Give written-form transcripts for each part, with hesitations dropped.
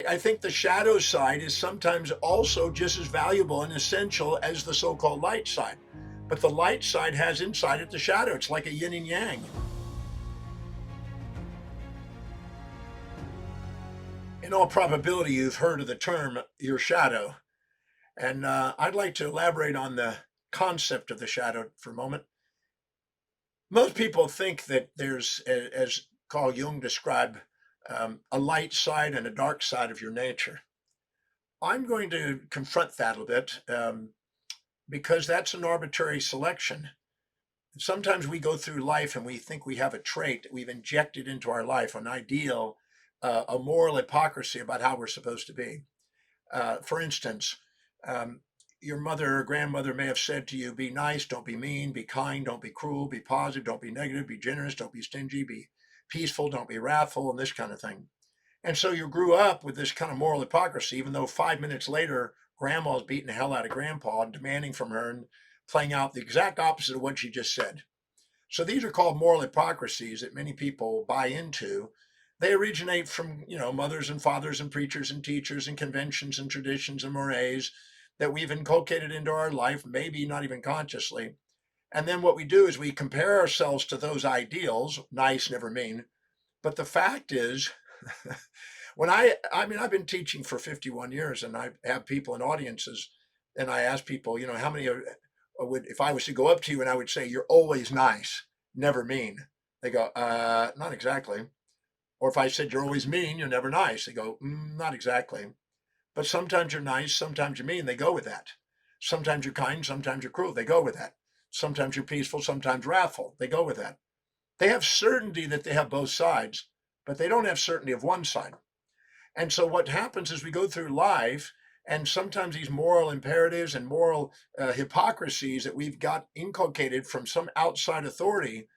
I think the shadow side is sometimes also just as valuable and essential as the so-called light side. But the light side has inside it the shadow. It's like a yin and yang. In all probability, you've heard of the term your shadow. And I'd like to elaborate on the concept of the shadow for a moment. Most people think that there's, as Carl Jung described, a light side and a dark side of your nature. I'm going to confront that a little bit because that's an arbitrary selection. Sometimes we go through life and we think we have a trait that we've injected into our life, an ideal, a moral hypocrisy about how we're supposed to be. For instance, your mother or grandmother may have said to you, be nice, don't be mean, be kind, don't be cruel, be positive, don't be negative, be generous, don't be stingy, be peaceful, don't be wrathful, and this kind of thing. And so you grew up with this kind of moral hypocrisy, even though 5 minutes later, grandma's beating the hell out of grandpa and demanding from her and playing out the exact opposite of what she just said. So these are called moral hypocrisies that many people buy into. They originate from, mothers and fathers and preachers and teachers and conventions and traditions and mores that we've inculcated into our life, maybe not even consciously. And then what we do is we compare ourselves to those ideals, nice, never mean. But the fact is, I've been teaching for 51 years and I have people in audiences and I ask people, how many would, if I was to go up to you and I would say, you're always nice, never mean. They go, not exactly. Or if I said, you're always mean, you're never nice. They go, not exactly. But sometimes you're nice, sometimes you're mean. They go with that. Sometimes you're kind, sometimes you're cruel. They go with that. Sometimes you're peaceful, sometimes wrathful. They go with that. They have certainty that they have both sides, but they don't have certainty of one side. And so what happens is we go through life, and sometimes these moral imperatives and moral hypocrisies that we've got inculcated from some outside authority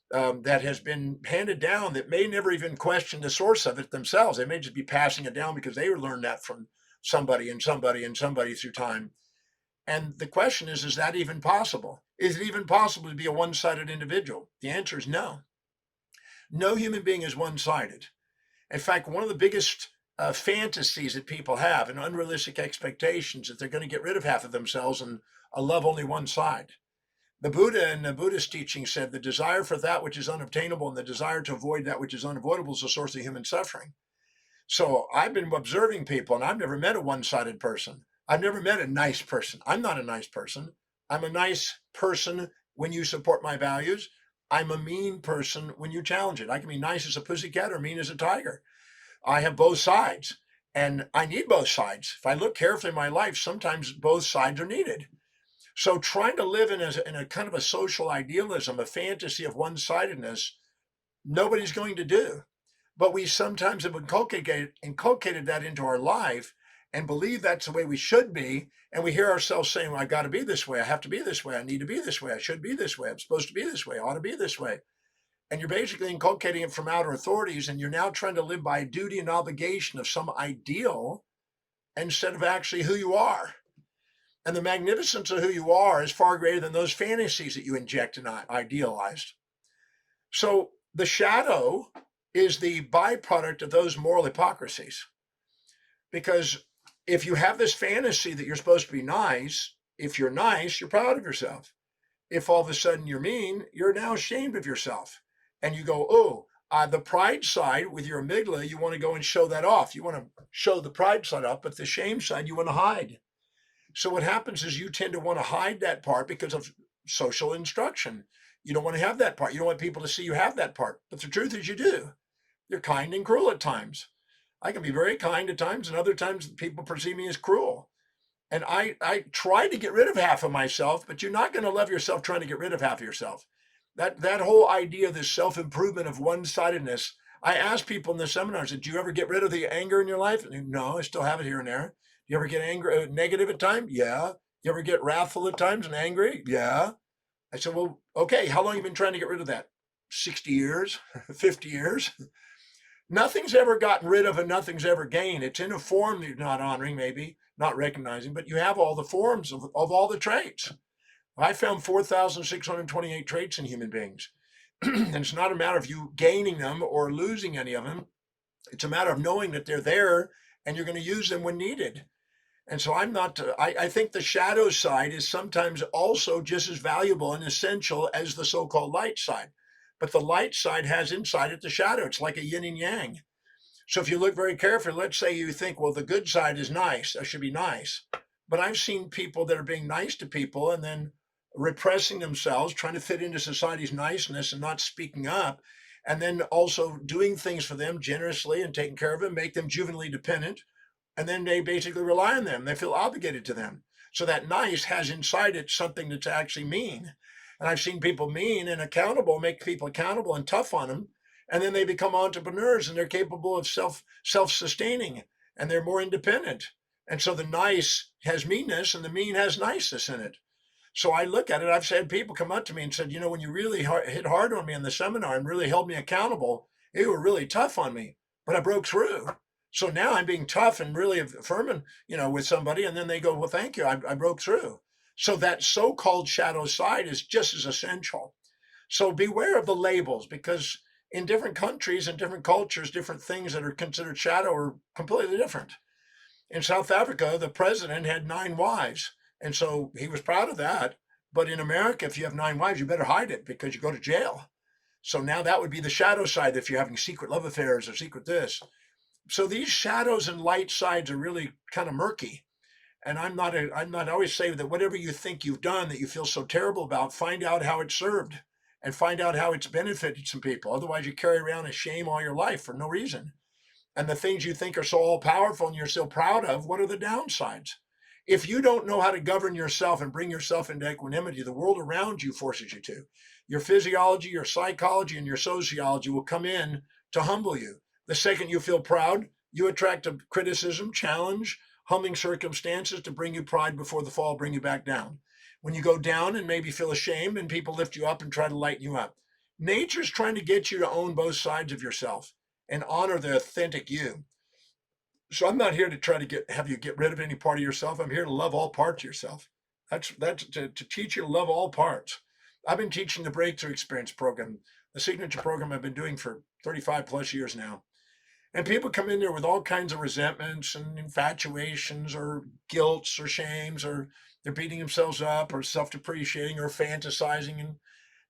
that has been handed down that may never even question the source of it themselves. They may just be passing it down because they learned that from somebody and somebody and somebody through time. And the question is that even possible? Is it even possible to be a one-sided individual? The answer is no. No human being is one-sided. In fact, one of the biggest fantasies that people have and unrealistic expectations that they're going to get rid of half of themselves and love only one side. The Buddha in the Buddhist teaching said the desire for that which is unobtainable and the desire to avoid that which is unavoidable is the source of human suffering. So I've been observing people and I've never met a one-sided person. I've never met a nice person. I'm not a nice person. I'm a nice person when you support my values. I'm a mean person when you challenge it. I can be nice as a pussycat or mean as a tiger. I have both sides and I need both sides. If I look carefully in my life, sometimes both sides are needed. So trying to live in a kind of a social idealism, a fantasy of one-sidedness, nobody's going to do. But we sometimes have inculcated that into our life and believe that's the way we should be. And we hear ourselves saying, well, I got to be this way. I have to be this way. I need to be this way. I should be this way. I'm supposed to be this way. I ought to be this way. And you're basically inculcating it from outer authorities. And you're now trying to live by duty and obligation of some ideal instead of actually who you are. And the magnificence of who you are is far greater than those fantasies that you inject and idealized. So the shadow is the byproduct of those moral hypocrisies. Because if you have this fantasy that you're supposed to be nice, if you're nice, you're proud of yourself. If all of a sudden you're mean, you're now ashamed of yourself. And you go, the pride side with your amygdala, you want to go and show that off. You want to show the pride side up, but the shame side, you want to hide. So what happens is you tend to want to hide that part because of social instruction. You don't want to have that part. You don't want people to see you have that part. But the truth is you do. You're kind and cruel at times. I can be very kind at times, and other times people perceive me as cruel. And I try to get rid of half of myself, but you're not going to love yourself trying to get rid of half of yourself. That whole idea of this self-improvement of one-sidedness, I ask people in the seminars, did you ever get rid of the anger in your life? No, I still have it here and there. You ever get angry, negative at times? Yeah. You ever get wrathful at times and angry? Yeah. I said, well, okay, how long have you been trying to get rid of that? 60 years, 50 years? Nothing's ever gotten rid of and nothing's ever gained. It's in a form that you're not honoring, maybe, not recognizing, but you have all the forms of all the traits. I found 4,628 traits in human beings. And it's not a matter of you gaining them or losing any of them. It's a matter of knowing that they're there and you're going to use them when needed. And so I'm not, I think the shadow side is sometimes also just as valuable and essential as the so-called light side. But the light side has inside it the shadow. It's like a yin and yang. So if you look very carefully, let's say you think, well, the good side is nice. I should be nice. But I've seen people that are being nice to people and then repressing themselves, trying to fit into society's niceness and not speaking up, and then also doing things for them generously and taking care of them, make them juvenilely dependent, and then they basically rely on them. They feel obligated to them. So that nice has inside it something that's actually mean. And I've seen people mean and accountable, make people accountable and tough on them. And then they become entrepreneurs and they're capable of self-sustaining and they're more independent. And so the nice has meanness and the mean has niceness in it. So I look at it, I've had people come up to me and said, when you really hit hard on me in the seminar and really held me accountable, you were really tough on me, but I broke through. So now I'm being tough and really affirming, with somebody. And then they go, well, thank you. I broke through. So that so-called shadow side is just as essential. So beware of the labels, because in different countries and different cultures, different things that are considered shadow are completely different. In South Africa, the president had 9 wives. And so he was proud of that. But in America, if you have 9 wives, you better hide it because you go to jail. So now that would be the shadow side if you're having secret love affairs or secret this. So these shadows and light sides are really kind of murky. And I'm not I always say that whatever you think you've done that you feel so terrible about, find out how it served and find out how it's benefited some people. Otherwise you carry around a shame all your life for no reason. And the things you think are so all powerful and you're so proud of, what are the downsides? If you don't know how to govern yourself and bring yourself into equanimity, the world around you forces you to. Your physiology, your psychology, and your sociology will come in to humble you. The second you feel proud, you attract a criticism, challenge, humbling circumstances to bring you pride before the fall, bring you back down. When you go down and maybe feel ashamed and people lift you up and try to lighten you up. Nature's trying to get you to own both sides of yourself and honor the authentic you. So I'm not here to try to have you get rid of any part of yourself. I'm here to love all parts of yourself. That's to teach you to love all parts. I've been teaching the Breakthrough Experience program, the signature program I've been doing for 35 plus years now. And people come in there with all kinds of resentments and infatuations or guilts or shames, or they're beating themselves up or self-depreciating or fantasizing.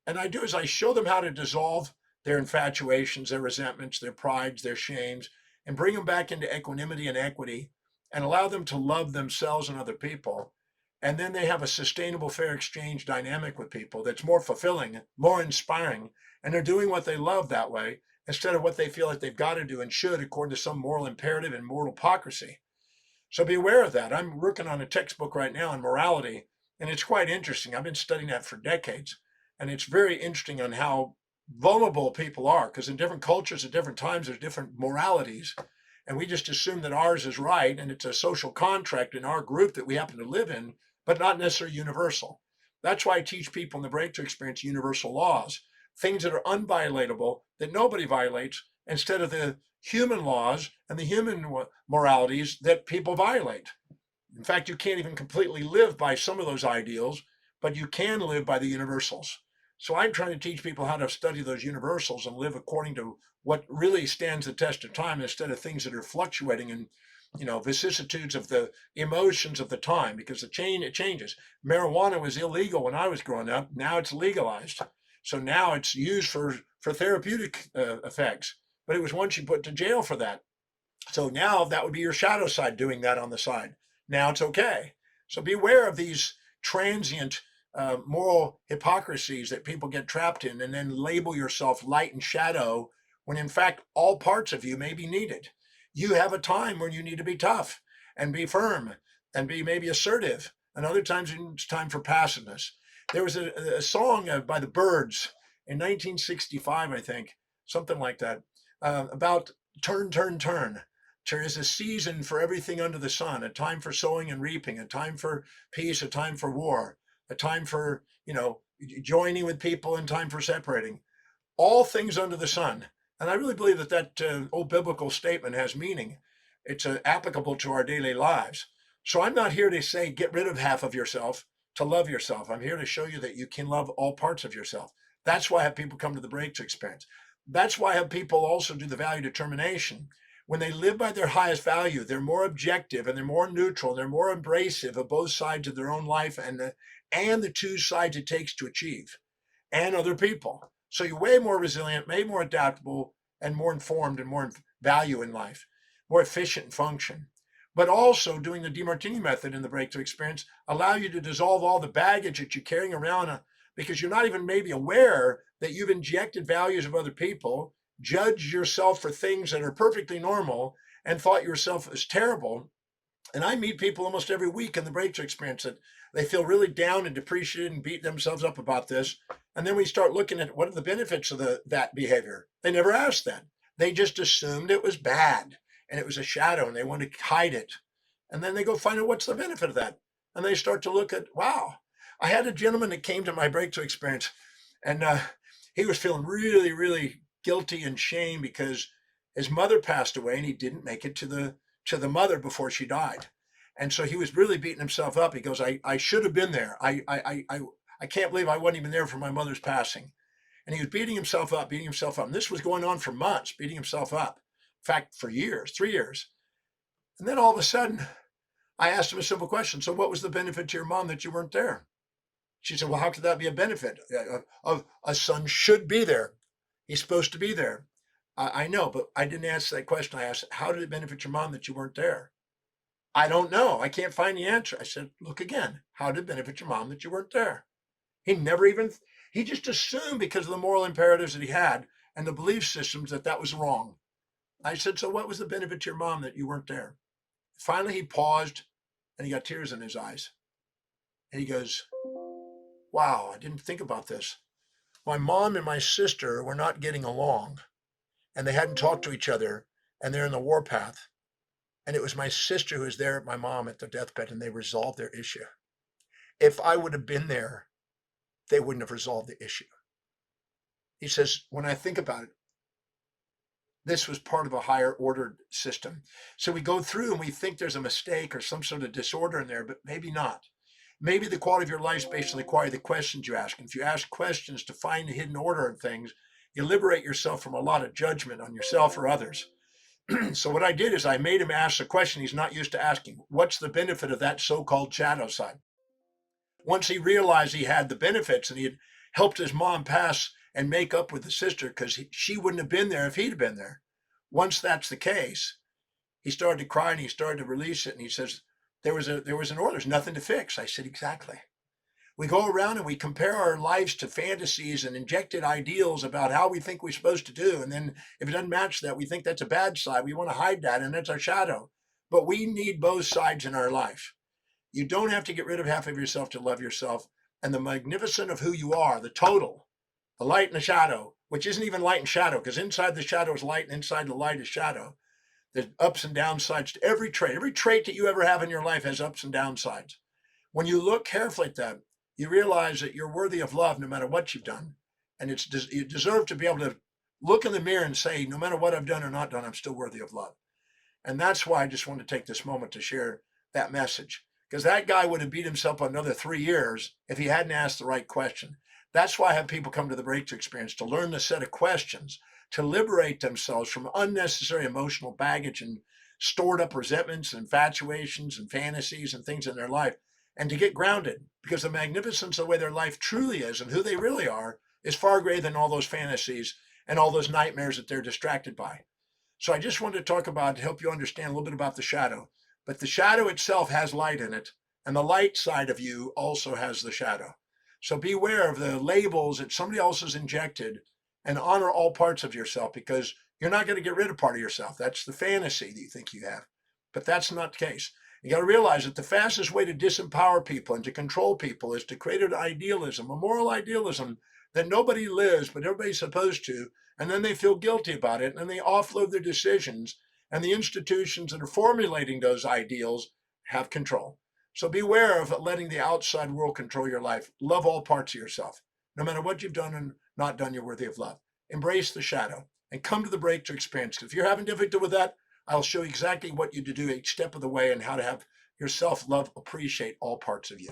And I do is I show them how to dissolve their infatuations, their resentments, their prides, their shames, and bring them back into equanimity and equity and allow them to love themselves and other people. And then they have a sustainable, fair exchange dynamic with people that's more fulfilling, more inspiring, and they're doing what they love that way instead of what they feel like they've got to do and should according to some moral imperative and moral hypocrisy. So be aware of that. I'm working on a textbook right now on morality, and it's quite interesting. I've been studying that for decades, and it's very interesting on how vulnerable people are, because in different cultures at different times, there's different moralities, and we just assume that ours is right, and it's a social contract in our group that we happen to live in, but not necessarily universal. That's why I teach people in the Breakthrough Experience universal laws, things that are unviolatable, that nobody violates, instead of the human laws and the human moralities that people violate. In fact, you can't even completely live by some of those ideals, but you can live by the universals. So I'm trying to teach people how to study those universals and live according to what really stands the test of time instead of things that are fluctuating and vicissitudes of the emotions of the time, because it changes. Marijuana was illegal when I was growing up. Now it's legalized. So now it's used for therapeutic effects, but it was once you put to jail for that. So now that would be your shadow side doing that on the side. Now it's okay. So beware of these transient moral hypocrisies that people get trapped in and then label yourself light and shadow when in fact all parts of you may be needed. You have a time when you need to be tough and be firm and be maybe assertive, and other times it's time for passiveness. There was a song by the Byrds in 1965, I think, something like that, about turn, turn, turn. There is a season for everything under the sun, a time for sowing and reaping, a time for peace, a time for war, a time for, joining with people and time for separating. All things under the sun. And I really believe that old biblical statement has meaning. It's applicable to our daily lives. So I'm not here to say get rid of half of yourself to love yourself. I'm here to show you that you can love all parts of yourself. That's why I have people come to the Breakthrough Experience. That's why I have people also do the value determination, When they live by their highest value, they're more objective and they're more neutral. They're more embracive of both sides of their own life and the two sides it takes to achieve and other people. So you're way more resilient, way more adaptable, and more informed and more value in life, more efficient in function. But also doing the Demartini method in the breakthrough experience allow you to dissolve all the baggage that you're carrying around because you're not even maybe aware that you've injected values of other people, judged yourself for things that are perfectly normal, and thought yourself as terrible. And I meet people almost every week in the breakthrough experience that they feel really down and depreciated and beat themselves up about this. And then we start looking at what are the benefits of that behavior. They never asked that. They just assumed it was bad and it was a shadow and they want to hide it. And then they go find out what's the benefit of that. And they start to look at, wow. I had a gentleman that came to my breakthrough experience and he was feeling really, really guilty and shame because his mother passed away and he didn't make it to the mother before she died. And so he was really beating himself up. He goes, I should have been there. I can't believe I wasn't even there for my mother's passing. And he was beating himself up, beating himself up. And this was going on for months, beating himself up. In fact, for years, 3 years. And then all of a sudden, I asked him a simple question. So what was the benefit to your mom that you weren't there? She said, well, how could that be a benefit? Of a son should be there. He's supposed to be there. I know, but I didn't ask that question. I asked, how did it benefit your mom that you weren't there? I don't know. I can't find the answer. I said, look again. How did it benefit your mom that you weren't there? He just assumed because of the moral imperatives that he had and the belief systems that was wrong. I said, so what was the benefit to your mom that you weren't there? Finally, he paused and he got tears in his eyes. And he goes, wow, I didn't think about this. My mom and my sister were not getting along and they hadn't talked to each other and they're in the warpath. And it was my sister who was there at my mom at the deathbed and they resolved their issue. If I would have been there, they wouldn't have resolved the issue. He says, when I think about it, this was part of a higher ordered system. So we go through and we think there's a mistake or some sort of disorder in there, but maybe not. Maybe the quality of your life is based on the quality of the questions you ask. And if you ask questions to find the hidden order in things, you liberate yourself from a lot of judgment on yourself or others. So what I did is I made him ask a question he's not used to asking. What's the benefit of that so-called shadow side? Once he realized he had the benefits and he had helped his mom pass and make up with the sister because she wouldn't have been there if he'd been there. Once that's the case, he started to cry and he started to release it. And he says, there was an order. There's nothing to fix. I said, exactly. We go around and we compare our lives to fantasies and injected ideals about how we think we're supposed to do. And then if it doesn't match that, we think that's a bad side. We want to hide that, and that's our shadow. But we need both sides in our life. You don't have to get rid of half of yourself to love yourself. And the magnificence of who you are, the total, the light and the shadow, which isn't even light and shadow, because inside the shadow is light and inside the light is shadow. There's ups and downsides to every trait. Every trait that you ever have in your life has ups and downsides. When you look carefully at that, you realize that you're worthy of love no matter what you've done. And you deserve to be able to look in the mirror and say, no matter what I've done or not done, I'm still worthy of love. And that's why I just want to take this moment to share that message. Because that guy would have beat himself up another 3 years if he hadn't asked the right question. That's why I have people come to the breakthrough experience, to learn the set of questions, to liberate themselves from unnecessary emotional baggage and stored up resentments and infatuations and fantasies and things in their life, and to get grounded, because the magnificence of the way their life truly is and who they really are is far greater than all those fantasies and all those nightmares that they're distracted by. So I just wanted to talk about, to help you understand a little bit about the shadow. But the shadow itself has light in it, and the light side of you also has the shadow. So beware of the labels that somebody else has injected, and honor all parts of yourself, because you're not going to get rid of part of yourself. That's the fantasy that you think you have. But that's not the case. You got to realize that the fastest way to disempower people and to control people is to create an idealism, a moral idealism that nobody lives, but everybody's supposed to. And then they feel guilty about it, and then they offload their decisions, and the institutions that are formulating those ideals have control. So beware of letting the outside world control your life. Love all parts of yourself. No matter what you've done and not done, you're worthy of love. Embrace the shadow and come to the breakthrough experience. If you're having difficulty with that, I'll show you exactly what you to do each step of the way and how to have yourself love, appreciate all parts of you.